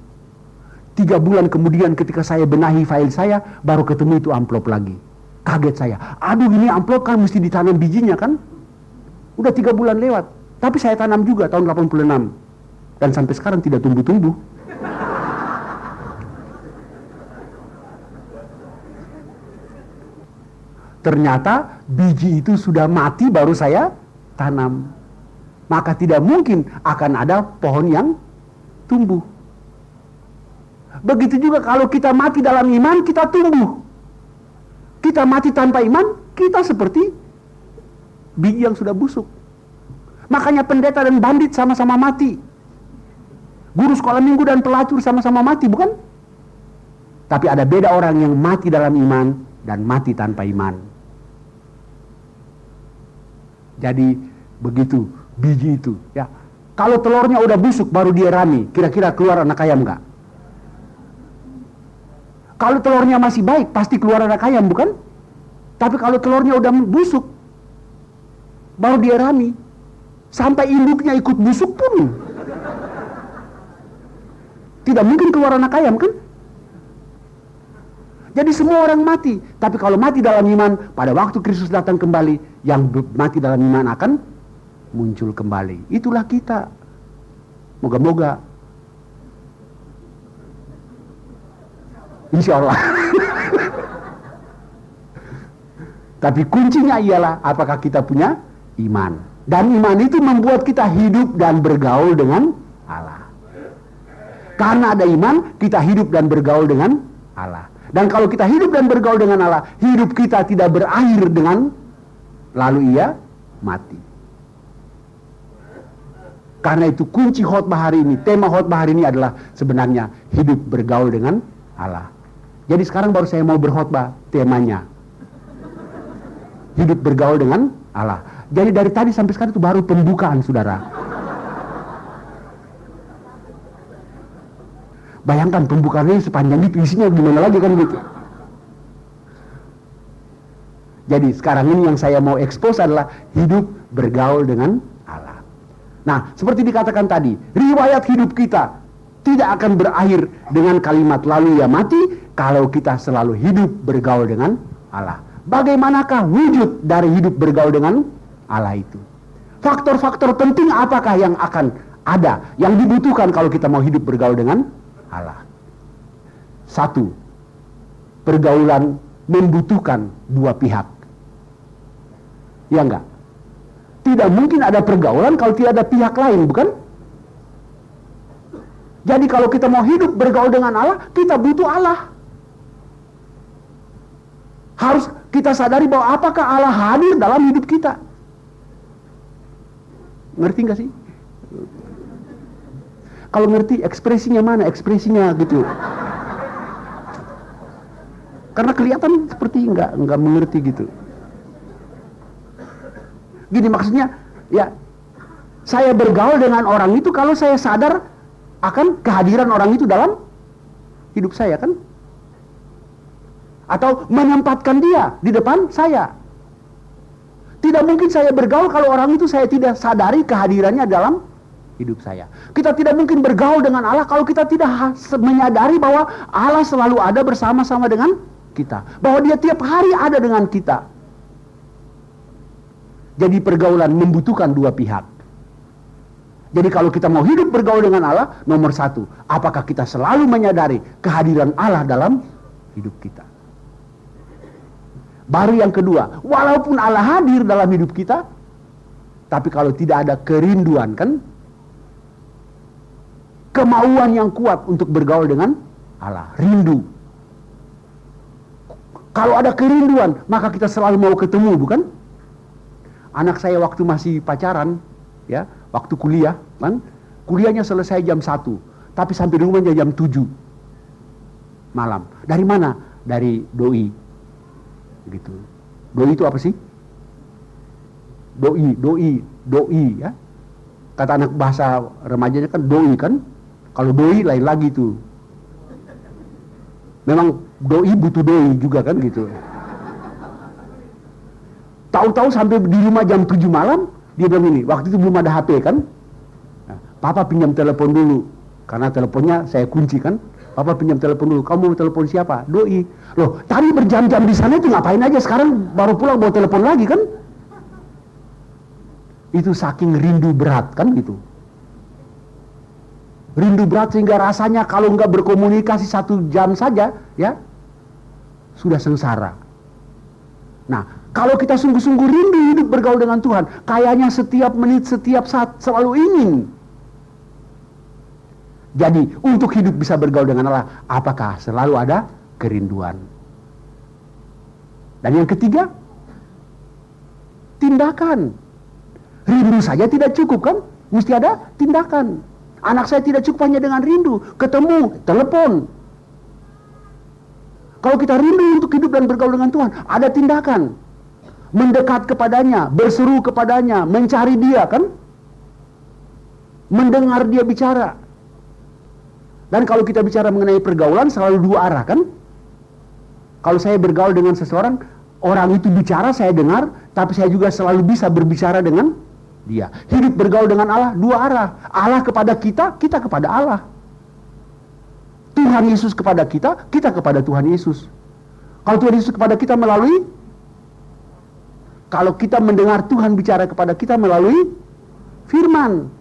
3 bulan kemudian ketika saya benahi file saya, baru ketemu itu amplop lagi. Kaget saya, aduh ini amplop kan mesti ditanam bijinya kan. Udah 3 bulan lewat, tapi saya tanam juga tahun 86. Dan sampai sekarang tidak tumbuh-tumbuh. Ternyata biji itu sudah mati baru saya tanam. Maka tidak mungkin akan ada pohon yang tumbuh. Begitu juga kalau kita mati dalam iman, kita tumbuh. Kita mati tanpa iman, kita seperti biji yang sudah busuk. Makanya pendeta dan bandit sama-sama mati. Guru sekolah minggu dan pelacur sama-sama mati, bukan? Tapi ada beda orang yang mati dalam iman dan mati tanpa iman. Jadi begitu biji itu ya. Kalau telurnya udah busuk baru dia rami, kira-kira keluar anak ayam nggak? Kalau telurnya masih baik pasti keluar anak ayam, bukan? Tapi kalau telurnya udah busuk baru dia rami, sampai induknya ikut busuk pun tidak mungkin keluar anak ayam kan? Jadi semua orang mati. Tapi kalau mati dalam iman, pada waktu Kristus datang kembali, yang mati dalam iman akan muncul kembali. Itulah kita. Moga-moga Insya Allah. Tapi kuncinya ialah apakah kita punya iman. Dan iman itu membuat kita hidup dan bergaul dengan Allah. Karena ada iman, kita hidup dan bergaul dengan Allah. Dan kalau kita hidup dan bergaul dengan Allah, hidup kita tidak berakhir dengan lalu ia mati. Karena itu kunci khotbah hari ini, tema khotbah hari ini adalah sebenarnya hidup bergaul dengan Allah. Jadi sekarang baru saya mau berkhotbah temanya. Hidup bergaul dengan Allah. Jadi dari tadi sampai sekarang itu baru pembukaan, saudara. Bayangkan pembukaannya sepanjang itu, isinya gimana lagi kan gitu. Jadi sekarang ini yang saya mau expose adalah hidup bergaul dengan Allah. Nah, seperti dikatakan tadi, riwayat hidup kita tidak akan berakhir dengan kalimat lalu ia mati kalau kita selalu hidup bergaul dengan Allah. Bagaimanakah wujud dari hidup bergaul dengan Allah itu? Faktor-faktor penting apakah yang akan ada, yang dibutuhkan kalau kita mau hidup bergaul dengan Allah? Satu, pergaulan membutuhkan dua pihak. Ya enggak? Tidak mungkin ada pergaulan kalau tidak ada pihak lain, bukan? Jadi kalau kita mau hidup bergaul dengan Allah, kita butuh Allah. Harus kita sadari bahwa apakah Allah hadir dalam hidup kita. Ngerti nggak sih? Kalau ngerti, ekspresinya mana? Ekspresinya gitu. Karena kelihatan seperti nggak mengerti gitu. Gini maksudnya, ya saya bergaul dengan orang itu kalau saya sadar akan kehadiran orang itu dalam hidup saya kan? Atau menempatkan dia di depan saya. Tidak mungkin saya bergaul kalau orang itu saya tidak sadari kehadirannya dalam hidup saya. Kita tidak mungkin bergaul dengan Allah kalau kita tidak menyadari bahwa Allah selalu ada bersama-sama dengan kita. Bahwa dia tiap hari ada dengan kita. Jadi pergaulan membutuhkan dua pihak. Jadi kalau kita mau hidup bergaul dengan Allah, nomor satu, apakah kita selalu menyadari kehadiran Allah dalam hidup kita? Baru yang kedua, walaupun Allah hadir dalam hidup kita, tapi kalau tidak ada kerinduan kan, kemauan yang kuat untuk bergaul dengan Allah, rindu. Kalau ada kerinduan, maka kita selalu mau ketemu, bukan? Anak saya waktu masih pacaran, ya, waktu kuliah, kan, kuliahnya selesai jam 1, tapi sampai di rumahnya jam 7 malam. Dari mana? Dari doi, gitu. Doi itu apa sih? Doi, ya. Kata anak bahasa remajanya kan doi kan. Kalau doi lain lagi tuh. Memang doi butuh doi juga kan gitu. Tahu-tahu sampai di rumah jam 7 malam, dia bilang ini, waktu itu belum ada HP kan. Nah, Papa pinjam telepon dulu, karena teleponnya saya kunci kan. Papa pinjam telepon dulu, kamu mau telepon siapa? Doi. Loh, tadi berjam-jam di sana itu ngapain aja, sekarang baru pulang bawa telepon lagi kan. Itu saking rindu berat kan gitu. Rindu berat sehingga rasanya kalau nggak berkomunikasi 1 jam saja, ya, sudah sengsara. Nah, kalau kita sungguh-sungguh rindu hidup bergaul dengan Tuhan, kayaknya setiap menit, setiap saat selalu ingin. Jadi, untuk hidup bisa bergaul dengan Allah, apakah selalu ada kerinduan? Dan yang ketiga, tindakan. Rindu saja tidak cukup kan? Mesti ada tindakan. Anak saya tidak cukup hanya dengan rindu, ketemu, telepon. Kalau kita rindu untuk hidup dan bergaul dengan Tuhan, ada tindakan. Mendekat kepadanya, berseru kepadanya, mencari dia kan? Mendengar dia bicara. Dan kalau kita bicara mengenai pergaulan, selalu dua arah kan? Kalau saya bergaul dengan seseorang, orang itu bicara, saya dengar, tapi saya juga selalu bisa berbicara dengan dia. Hidup bergaul dengan Allah, dua arah. Allah kepada kita, kita kepada Allah. Tuhan Yesus kepada kita, kita kepada Tuhan Yesus. Kalau Tuhan Yesus kepada kita melalui, kalau kita mendengar Tuhan bicara kepada kita melalui firman.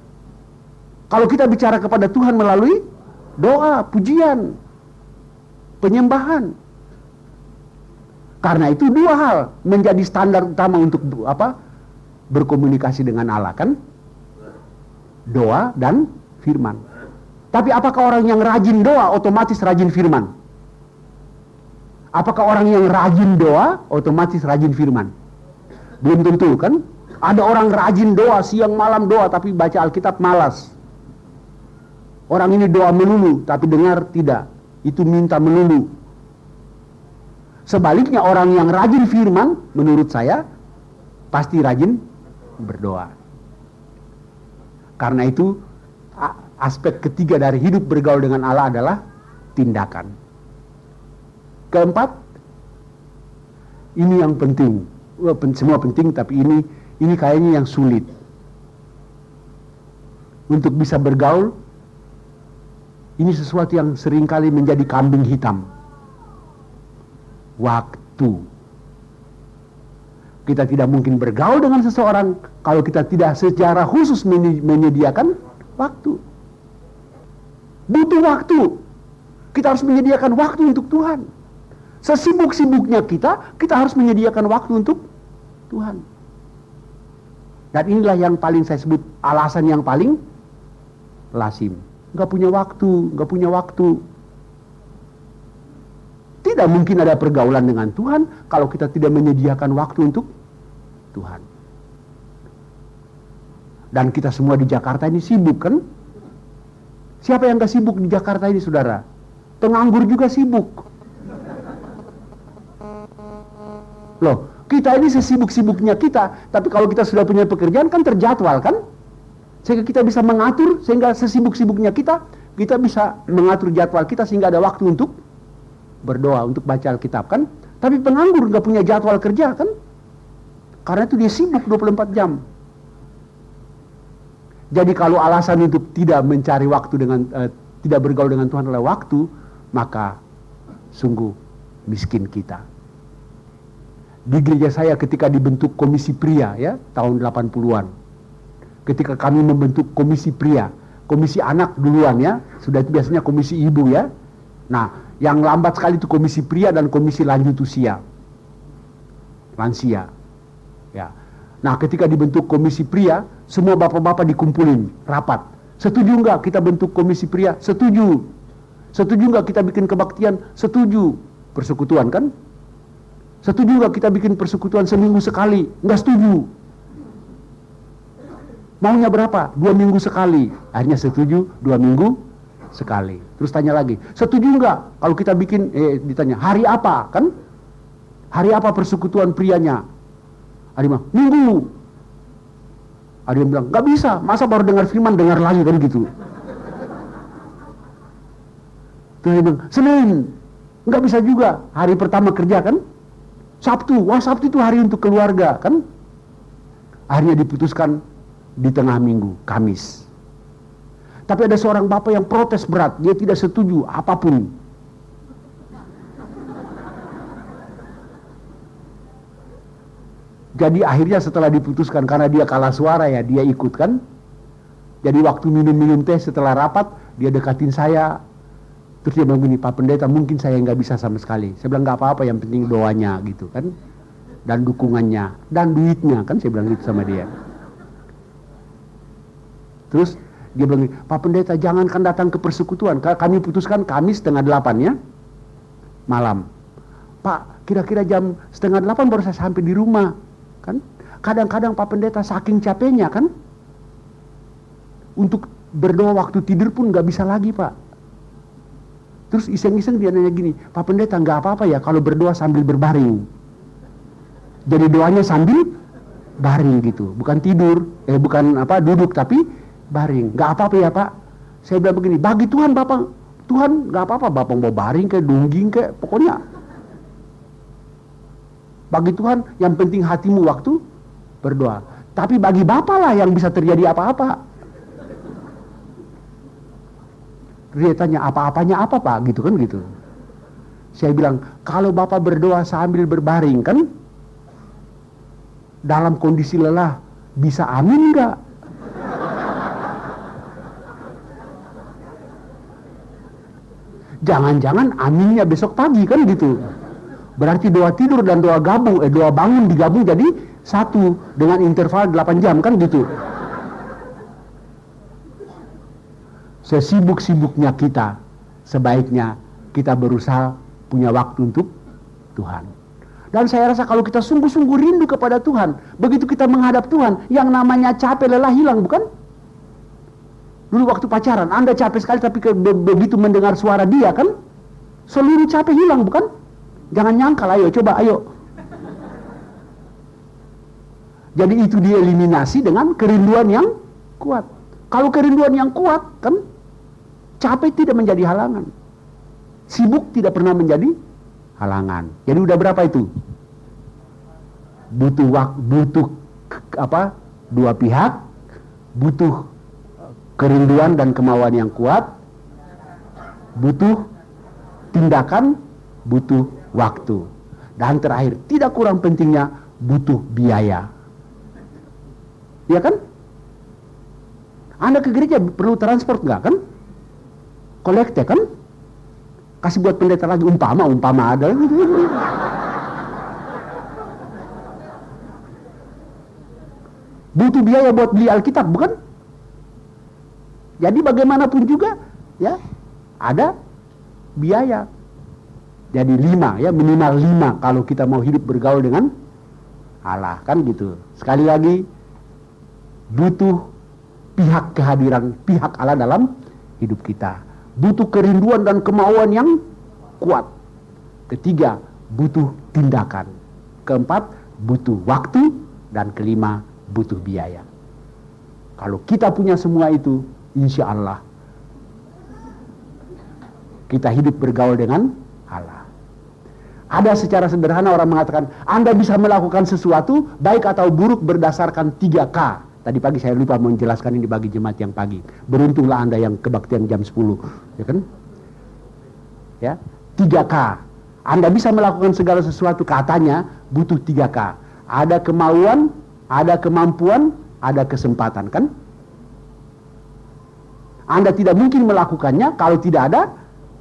Kalau kita bicara kepada Tuhan melalui doa, pujian. penyembahan. Karena itu dua hal menjadi standar utama untuk berkomunikasi dengan Allah, kan? Doa dan firman. Tapi apakah orang yang rajin doa otomatis rajin firman? Apakah orang yang rajin doa otomatis rajin firman? Belum tentu, kan? Ada orang rajin doa, siang malam doa, tapi baca Alkitab malas. Orang ini doa melulu, tapi dengar tidak. Itu minta melulu. Sebaliknya orang yang rajin firman, menurut saya, pasti rajin berdoa. Karena itu, aspek ketiga dari hidup bergaul dengan Allah adalah tindakan. Keempat, ini yang penting. Semua penting, tapi ini kayaknya yang sulit. Untuk bisa bergaul, ini sesuatu yang seringkali menjadi kambing hitam. Waktu. Kita tidak mungkin bergaul dengan seseorang kalau kita tidak secara khusus menyediakan waktu. Butuh waktu. Kita harus menyediakan waktu untuk Tuhan. Sesibuk-sibuknya kita harus menyediakan waktu untuk Tuhan. Dan inilah yang paling saya sebut alasan yang paling lazim. Nggak punya waktu. Tidak mungkin ada pergaulan dengan Tuhan kalau kita tidak menyediakan waktu untuk Tuhan. Dan kita semua di Jakarta ini sibuk, kan? Siapa yang gak sibuk di Jakarta ini, saudara? Penganggur juga sibuk. Loh, kita ini sesibuk-sibuknya kita, tapi kalau kita sudah punya pekerjaan kan terjadwal, kan? Sehingga kita bisa mengatur, sehingga sesibuk-sibuknya kita bisa mengatur jadwal kita sehingga ada waktu untuk berdoa, untuk baca Alkitab, kan? Tapi penganggur gak punya jadwal kerja, kan? Karena itu dia sibuk 24 jam. Jadi kalau alasan untuk tidak mencari waktu tidak bergaul dengan Tuhan adalah waktu, maka sungguh miskin kita. Di gereja saya ketika dibentuk komisi pria, ya, tahun 80-an. Ketika kami membentuk komisi pria, komisi anak duluan, ya, sudah itu biasanya komisi ibu, ya. Nah, yang lambat sekali itu komisi pria dan komisi lanjut usia, lansia. Ya. Nah, ketika dibentuk komisi pria, semua bapak-bapak dikumpulin, rapat. Setuju nggak kita bentuk komisi pria? Setuju. Setuju nggak kita bikin kebaktian? Setuju. Persekutuan, kan? Setuju nggak kita bikin persekutuan seminggu sekali? Nggak setuju. Maunya berapa? 2 minggu sekali. Akhirnya setuju 2 minggu sekali. Terus tanya lagi, setuju nggak kalau kita bikin, ditanya, hari apa, kan? Hari apa persekutuan prianya? Ada yang bilang, minggu. Ada yang bilang, nggak bisa, masa baru dengar firman, dengar lagi, kan gitu. Terus dia bilang, Senin. Nggak bisa juga, hari pertama kerja, kan? Sabtu, wah Sabtu itu hari untuk keluarga, kan? Akhirnya diputuskan di tengah minggu, Kamis. Tapi ada seorang bapak yang protes berat, dia tidak setuju apapun. Jadi akhirnya setelah diputuskan, karena dia kalah suara, ya, dia ikut, kan? Jadi waktu minum-minum teh setelah rapat, dia dekatin saya. Terus dia bilang gini, Pak Pendeta, mungkin saya nggak bisa sama sekali. Saya bilang nggak apa-apa, yang penting doanya, gitu, kan? Dan dukungannya, dan duitnya, kan? Saya bilang gitu sama dia. Terus dia bilang, Pak Pendeta, jangankan datang ke persekutuan. Kami putuskan Kamis 7:30, ya, malam. Pak, kira-kira jam 7:30 baru saya sampai di rumah, kan? Kadang-kadang Pak Pendeta saking capeknya, kan, untuk berdoa waktu tidur pun nggak bisa lagi, Pak. Terus iseng-iseng dia nanya gini, Pak Pendeta, nggak apa-apa ya kalau berdoa sambil berbaring? Jadi doanya sambil baring gitu, bukan tidur, bukan duduk, tapi baring. Nggak apa-apa ya, Pak? Saya bilang begini, bagi Tuhan Bapak, Tuhan nggak apa-apa, Bapak mau baring kayak dungging kayak, pokoknya bagi Tuhan yang penting hatimu waktu berdoa. Tapi bagi Bapak lah yang bisa terjadi apa-apa. Dia tanya, apa-apanya apa, Pak? Gitu, kan, gitu. Saya bilang, kalau Bapak berdoa sambil berbaring, kan, dalam kondisi lelah, bisa amin nggak? Jangan-jangan aminnya besok pagi kan gitu. Berarti doa tidur dan doa bangun digabung jadi satu dengan interval 8 jam kan gitu. Sesibuk-sibuknya kita, sebaiknya kita berusaha punya waktu untuk Tuhan. Dan saya rasa kalau kita sungguh-sungguh rindu kepada Tuhan, begitu kita menghadap Tuhan, yang namanya capek lelah hilang, bukan? Dulu waktu pacaran, Anda capek sekali tapi begitu mendengar suara dia kan, seluruh capek hilang, bukan? Jangan nyangkal, ayo. Jadi itu dieliminasi dengan kerinduan yang kuat. Kalau kerinduan yang kuat, kan, capek tidak menjadi halangan. Sibuk tidak pernah menjadi halangan. Jadi udah berapa itu? Butuh dua pihak, butuh kerinduan dan kemauan yang kuat, butuh tindakan, butuh waktu. Dan terakhir, tidak kurang pentingnya, butuh biaya. Iya kan? Anda ke gereja perlu transport nggak kan? Kolekte kan? Kasih buat pendeta lagi, umpama ada. Butuh biaya buat beli Alkitab, bukan? Jadi bagaimanapun juga, ya, ada biaya. Jadi 5, ya, minimal 5 kalau kita mau hidup bergaul dengan Allah, kan gitu. Sekali lagi, butuh kehadiran pihak Allah dalam hidup kita. Butuh kerinduan dan kemauan yang kuat. Ketiga, butuh tindakan. Keempat, butuh waktu. Dan kelima, butuh biaya. Kalau kita punya semua itu, insya Allah kita hidup bergaul dengan Allah. Ada secara sederhana orang mengatakan, Anda bisa melakukan sesuatu baik atau buruk berdasarkan 3K. Tadi pagi saya lupa menjelaskan ini bagi jemaat yang pagi. Beruntunglah Anda yang kebaktian jam 10, ya kan? Ya, 3K. Anda bisa melakukan segala sesuatu, katanya butuh 3K. Ada kemauan, ada kemampuan, ada kesempatan, kan? Anda tidak mungkin melakukannya kalau tidak ada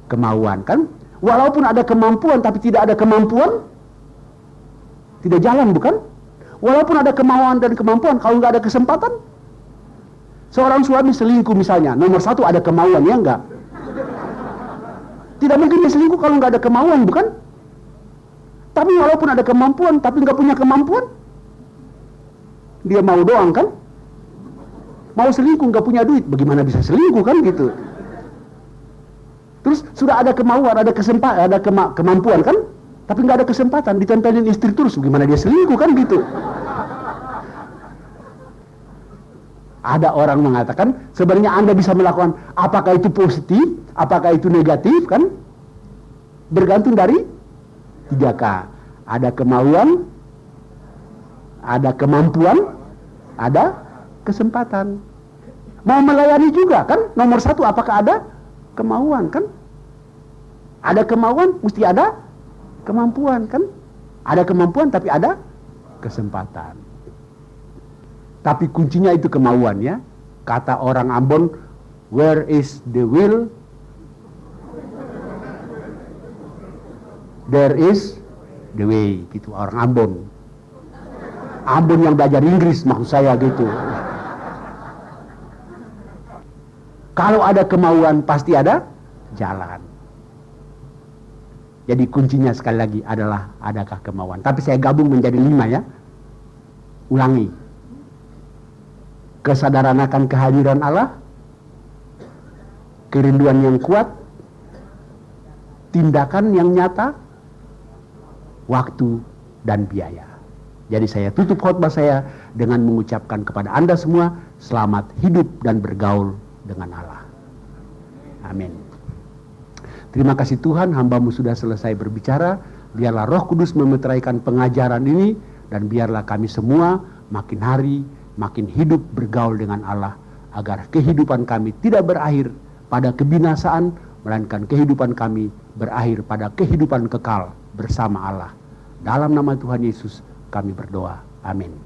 kemauan, kan? Walaupun ada kemampuan tapi tidak ada kemampuan, tidak jalan, bukan? Walaupun ada kemauan dan kemampuan, kalau nggak ada kesempatan, seorang suami selingkuh misalnya, nomor 1 ada kemauan, ya enggak? Tidak mungkin dia selingkuh kalau nggak ada kemauan, bukan? Tapi walaupun ada kemampuan, tapi nggak punya kemampuan, dia mau doang, kan? Mau selingkuh, nggak punya duit, bagaimana bisa selingkuh, kan gitu? Terus sudah ada kemauan, ada kesempatan, ada kemampuan, kan? Tapi nggak ada kesempatan, ditempelin istri terus, bagaimana dia selingkuh, kan gitu? Ada orang mengatakan, sebenarnya Anda bisa melakukan, apakah itu positif, apakah itu negatif, kan? Bergantung dari 3K. Ada kemauan, ada kemampuan, ada kesempatan. Mau melayani juga, kan? Nomor 1, apakah ada kemauan, kan? Ada kemauan, mesti ada kemampuan, kan? Ada kemampuan tapi ada kesempatan. Tapi kuncinya itu kemauan, ya. Kata orang Ambon, where is the will, there is the way, gitu orang Ambon. Ambon yang belajar Inggris maksud saya gitu. Kalau ada kemauan pasti ada jalan. Jadi kuncinya sekali lagi adalah adakah kemauan. Tapi saya gabung menjadi 5, ya. Ulangi. Kesadaran akan kehadiran Allah, kerinduan yang kuat, tindakan yang nyata, waktu dan biaya. Jadi saya tutup khotbah saya dengan mengucapkan kepada Anda semua, selamat hidup dan bergaul dengan Allah. Amin. Terima kasih Tuhan, hamba-Mu sudah selesai berbicara. Biarlah Roh Kudus memeteraikan pengajaran ini, dan biarlah kami semua makin hari makin hidup bergaul dengan Allah, agar kehidupan kami tidak berakhir pada kebinasaan, melainkan kehidupan kami berakhir pada kehidupan kekal bersama Allah. Dalam nama Tuhan Yesus kami berdoa. Amin.